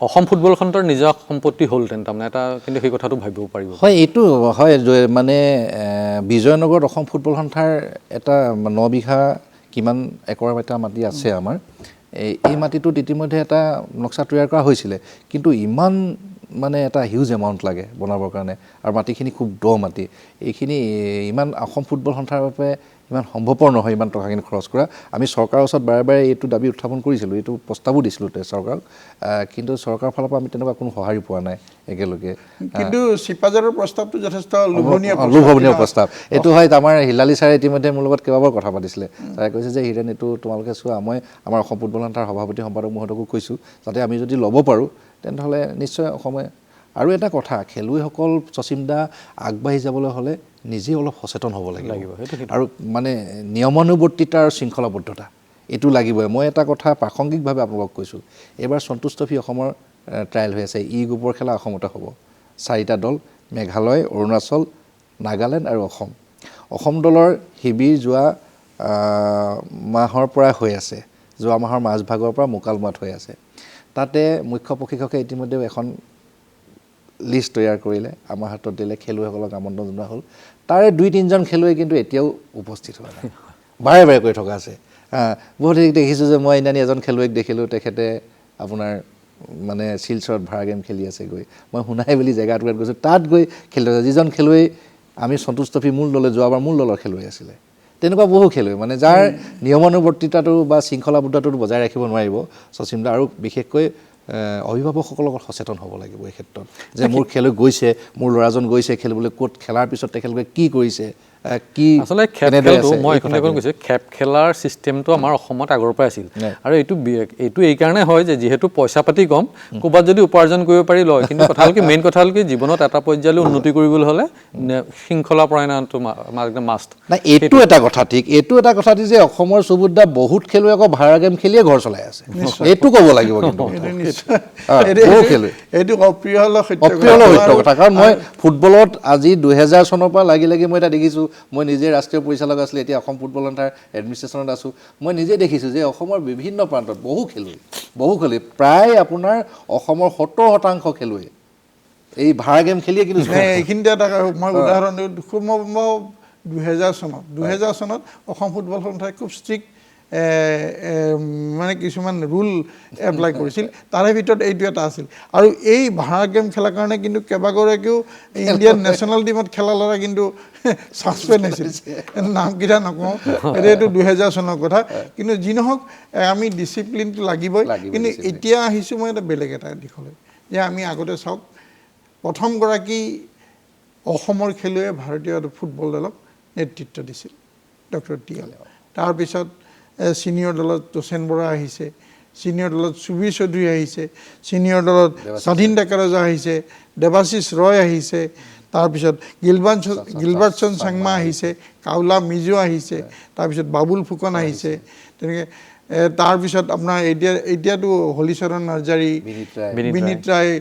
অসম ফুটবলখনৰ নিজা সম্পত্তি হ'লহেঁতেন তাৰমানে এটা কিন্তু সেই কথাটো ভাবিব পাৰিব হয় এইটো হয় মানে বিজয়নগৰত অসম ফুটবল সন্থাৰ এটা 9 বিঘা কিমান একৰ এটা মাটি আছে আমাৰ এই মাটিটোত ইতিমধ্যে এটা নক্সা তৈয়াৰ কৰা হৈছিলে কিন্তু ইমান মানে এটা হিউজ এমাউণ্ট লাগে বনাবৰ কাৰণে আৰু মাটিখিনি খুব দ মাটি এইখিনি ইমান অসম ফুটবল সন্থাৰ বাবে ইমান সম্ভৱপৰ নহয় ইমান টকাখিনি খৰচ কৰা আমি চৰকাৰৰ ওচৰত বাৰে বাৰে এইটো দাবী উত্থাপন কৰিছিলোঁ এইটো প্ৰস্তাৱো দিছিলোঁ চৰকাৰক কিন্তু চৰকাৰৰ ফালৰ পৰা আমি তেনেকুৱা কোনো সঁহাৰি পোৱা নাই একেলগে কিন্তু চিপাজাৰৰ প্ৰস্তাৱটো যথেষ্ট লোভনীয় প্ৰস্তাৱ এইটো হয় আমাৰ হিলালী ছাৰে ইতিমধ্যে মোৰ লগত কেইবাবাৰ কথা পাতিছিলে ছাৰে কৈছে যে হিৰেণ এইটো তোমালোকে চোৱা মই আমাৰ অসম ফুটবল সন্থাৰ সভাপতি সম্পাদক মহোদয়কো কৈছোঁ যাতে আমি যদি ল'ব পাৰোঁ তেনেহ'লে নিশ্চয় অসমে আৰু এটা কথা খেলুৱৈসকল সচিমদা আগবাঢ়ি যাবলৈ হ'লে নিজে অলপ সচেতন হ'ব লাগিব আৰু মানে নিয়মানুৱৰ্তিতা আৰু শৃংখলাবদ্ধতা এইটো লাগিবই মই এটা কথা প্ৰাসংগিকভাৱে আপোনালোকক কৈছোঁ এইবাৰ সন্তোষ ট্ৰফী অসমৰ ট্ৰায়েল হৈ আছে গ্ৰুপৰ খেলা অসমতে হ'ব 4টা দল মেঘালয় অৰুণাচল নাগালেণ্ড আৰু অসম দলৰ শিবিৰ যোৱা মাহৰ পৰা হৈ আছে যোৱা মাহৰ মাজভাগৰ পৰা মোকালমোৱাত হৈ আছে তাতে মুখ্য প্ৰশিক্ষকে ইতিমধ্যে এখন লিষ্ট তৈয়াৰ কৰিলে আমাৰ হাতত দিলে খেলুৱৈসকলক আমন্ত্ৰণ জনোৱা হ'ল তাৰে 2-3জন খেলুৱৈ কিন্তু এতিয়াও উপস্থিত হোৱা নাই বাৰে বাৰে কৰি থকা আছে বহুত দেখিছোঁ যে মই ইনানি এজন খেলুৱৈক দেখিলোঁ তেখেতে আপোনাৰ মানে শিলচৰত ভাড়া গেম খেলি আছে গৈ মই শুনাই বুলি জেগাটোত গৈছোঁ তাত গৈ খেলি আছে যিজন খেলুৱৈ আমি সন্তোষ ট্ৰফী মূল দলে যোৱাবাৰ মূল দলৰ খেলুৱৈ আছিলে তেনেকুৱা বহু খেলুৱৈ মানে যাৰ নিয়মানুৱৰ্তিতাটো বা শৃংখলাবদ্ধতাটো বজাই ৰাখিব নোৱাৰিব সচিমদা আৰু বিশেষকৈ অভিভাৱকসকলৰ লগত সচেতন হ'ব লাগিব এই ক্ষেত্ৰত যে মোৰ খেলুৱৈ গৈছে মোৰ ল'ৰাজন গৈছে খেলিবলৈ ক'ত খেলাৰ পিছত তেখেতলোকে কি কৰিছে কি আচলতে খেপ খেলটো মই এইখিনি কৈছোঁ খেপ খেলাৰ ছিষ্টেমটো আমাৰ অসমত আগৰ পৰাই আছিল আৰু এইটো এই কাৰণে হয় যে যিহেতু পইচা পাতি কম ক'ৰবাত যদি উপাৰ্জন কৰিব পাৰি লয় কিন্তু কথা হ'ল কি মেইন কথা হ'ল কি জীৱনত এটা পৰ্যায়লৈ উন্নতি কৰিবলৈ হ'লে শৃংখলা পৰায়ণটো একদম মাষ্ট নাই এইটো এটা কথা ঠিক যে অসমৰ সুবুদ্ধা বহুত খেলুৱৈ আকৌ ভাড়া গেম খেলিয়ে ঘৰ চলাই আছে এইটো ক'ব লাগিব কিন্তু এইটো অপ্ৰিয় সত্য কথা কাৰণ মই ফুটবলত আজি 2000 চনৰ পৰা লাগি মই এটা দেখিছোঁ মই নিজে ৰাষ্ট্ৰীয় পৰিচালক আছিলোঁ এতিয়া অসম ফুটবল সন্থাৰ এডমিনিষ্ট্ৰেশ্যনত আছোঁ মই নিজে দেখিছোঁ যে অসমৰ বিভিন্ন প্ৰান্তত বহু খেলুৱৈ প্ৰায় আপোনাৰ অসমৰ 70% খেলুৱৈ এই ভাড়া গেম খেলিয়ে কিন্তু এইখিনিতে এটা মই উদাহৰণ দিওঁ খুব মই 2000 চনত অসম ফুটবল সন্থাই খুব ষ্ট্ৰিক্ট মানে কিছুমান ৰুল এপ্লাই কৰিছিল তাৰে ভিতৰত এইটো এটা আছিল আৰু এই ভাড়া গেম খেলাৰ কাৰণে কিন্তু কেইবাগৰাকীও ইণ্ডিয়ান নেশ্যনেল টিমত খেলা ল'ৰা কিন্তু ছাছপেণ্ড হৈছিল নামকেইটা নকওঁ এইটো 2000 চনৰ কথা কিন্তু যি নহওক আমি ডিচিপ্লিনটো লাগিবই কিন্তু এতিয়া আহিছোঁ মই এটা বেলেগ এটা দিশলৈ যে আমি আগতে চাওক প্ৰথমগৰাকী অসমৰ খেলুৱৈয়ে ভাৰতীয় ফুটবল দলক নেতৃত্ব দিছিল ডক্টৰ টিয়াল তাৰপিছত ছিনিয়ৰ দলত তোচেন বৰা আহিছে, ছিনিয়ৰ দলত সুবীৰ চৌধুৰী আহিছে, ছিনিয়ৰ দলত স্বাধীন ডেকা ৰজা আহিছে, দেৱাশিষ ৰয় আহিছে, তাৰপিছত গিলবাৰ্টছন চাংমা আহিছে, কাউলা মিজু আহিছে, তাৰপিছত বাবুল ফুকন আহিছে, তেনেকৈ তাৰপিছত আপোনাৰ এতিয়াতো হলিচৰণ নাৰ্জাৰী, বিনীত ৰায়,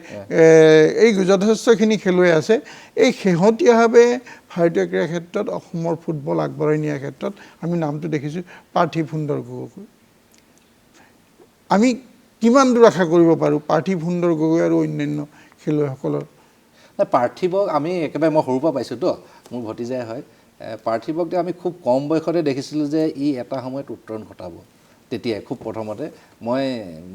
এই যথেষ্টখিনি খেলুৱৈ আছে। এই শেহতীয়াভাৱে ভাৰতীয় ক্ৰীড়া ক্ষেত্ৰত অসমৰ ফুটবল আগবঢ়াই নিয়াৰ ক্ষেত্ৰত আমি নামটো দেখিছোঁ পাৰ্থিৱ সুন্দৰ গগৈ। আমি কিমান দূৰ আশা কৰিব পাৰোঁ পাৰ্থিৱ সুন্দৰ গগৈ আৰু অন্যান্য খেলুৱৈসকলৰ? পাৰ্থিৱক আমি একেবাৰে মই সৰুৰ পৰা পাইছোঁতো, মোৰ ভতিজাই হয়। পাৰ্থিৱক আমি খুব কম বয়সতে দেখিছিলোঁ যে ই এটা সময়ত উত্তৰণ ঘটাব। তেতিয়াই খুব প্ৰথমতে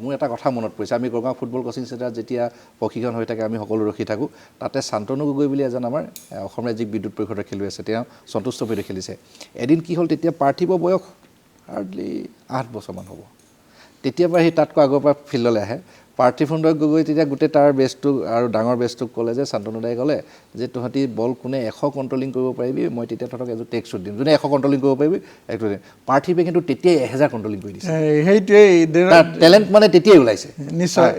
মোৰ এটা কথা মনত পৰিছে, আমি গড়গাঁও ফুটবল কোচিং চেণ্টাৰত যেতিয়া প্ৰশিক্ষণ হৈ থাকে আমি সকলো ৰখি থাকোঁ, তাতে শান্তনু গগৈ বুলি এজন আমাৰ অসম ৰাজ্যিক বিদ্যুৎ পৰিষদৰ খেলুৱৈ আছে, তেওঁ সন্তোষ ট্ৰফীতে খেলিছে। এদিন কি হ'ল, তেতিয়া পাৰ্থিৱৰ বয়স হাৰ্ডলি 8 বছৰমান হ'ব। তেতিয়াৰ পৰা সি তাতকৈ আগৰ পৰা ফিল্ডলৈ আহে। পাৰ্থিৱ সুন্দৰ গগৈ তেতিয়া গোটেই তাৰ বেষ্টটোক আৰু ডাঙৰ বেষ্টটোক ক'লে যে শান্তনু দাই ক'লে যে তহঁতি বল কোনে 100 কণ্ট্ৰলিং কৰিব পাৰিবি, মই তেতিয়া তহঁতক এযোৰ টেক শ্বুট দিম, যোনে 100 কণ্ট্ৰলিং কৰিব পাৰিবি একটো দিম। পাৰ্থিৱে কিন্তু তেতিয়াই 1000 কণ্ট্ৰলিং কৰি দিছে। সেইটোৱেই টেলেণ্ট মানে তেতিয়াই ওলাইছে। নিশ্চয়।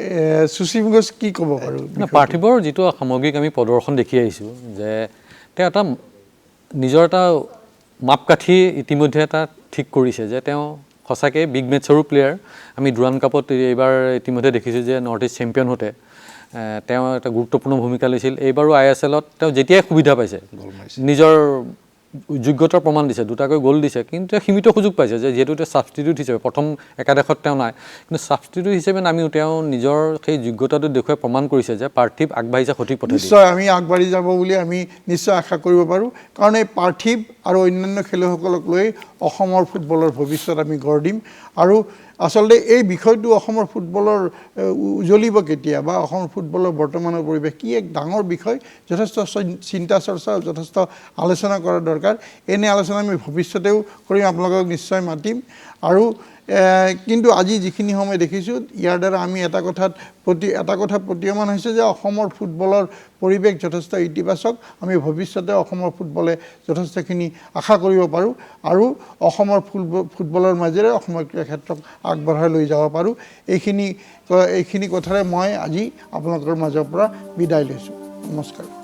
সুশীম ঘোষ কি ক'ব পাৰোঁ? পাৰ্থিৱৰ যিটো সামগ্ৰিক আমি প্ৰদৰ্শন দেখি আহিছোঁ যে তেওঁ এটা নিজৰ এটা মাপকাঠি ইতিমধ্যে এটা ঠিক কৰিছে যে তেওঁ সঁচাকৈ বিগ মেটছৰো প্লেয়াৰ। আমি ডুৰাণ কাপত এইবাৰ ইতিমধ্যে দেখিছোঁ যে নৰ্থ ইষ্ট চেম্পিয়ন হওঁতে তেওঁ এটা গুৰুত্বপূৰ্ণ ভূমিকা লৈছিল। এইবাৰো ISLত তেওঁ যেতিয়াই সুবিধা পাইছে নিজৰ যোগ্যতাৰ প্ৰমাণ দিছে, 2টাকৈ গ'ল দিছে, কিন্তু তেওঁ সীমিত সুযোগ পাইছে যে যিহেতু তেওঁ ছাবষ্টিটিউট হিচাপে প্ৰথম একাদশত তেওঁ নাই, কিন্তু ছাবষ্টিটিউট হিচাপে নামিও তেওঁ নিজৰ সেই যোগ্যতাটো দেখুৱাই প্ৰমাণ কৰিছে যে পাৰ্থিৱ আগবাঢ়িছে সঠিক পথে। নিশ্চয় আমি আগবাঢ়ি যাব বুলি আমি নিশ্চয় আশা কৰিব পাৰোঁ, কাৰণ এই পাৰ্থিৱ আৰু অন্যান্য খেলুৱৈসকলক লৈ অসমৰ ফুটবলৰ ভৱিষ্যত আমি গঢ় দিম। আৰু আচলতে এই বিষয়টো অসমৰ ফুটবলৰ উজলিব কেতিয়া বা অসমৰ ফুটবলৰ বৰ্তমানৰ পৰিৱেশ কি এক ডাঙৰ বিষয়, যথেষ্ট চিন্তা চৰ্চা, যথেষ্ট আলোচনা কৰা দৰকাৰ। এনে আলোচনা আমি ভৱিষ্যতেও কৰিম, আপোনালোকক নিশ্চয় মাতিম। আৰু কিন্তু আজি যিখিনি সময় দেখিছোঁ ইয়াৰ দ্বাৰা আমি এটা কথা প্ৰতীয়মান হৈছে যে অসমৰ ফুটবলৰ পৰিৱেশ যথেষ্ট ইতিবাচক। আমি ভৱিষ্যতে অসমৰ ফুটবলে যথেষ্টখিনি আশা কৰিব পাৰোঁ আৰু অসমৰ ফুটবলৰ মাজেৰে অসমৰ ক্ৰীড়া ক্ষেত্ৰক আগবঢ়াই লৈ যাব পাৰোঁ। এইখিনি কথাৰে মই আজি আপোনালোকৰ মাজৰ পৰা বিদায় লৈছোঁ। নমস্কাৰ।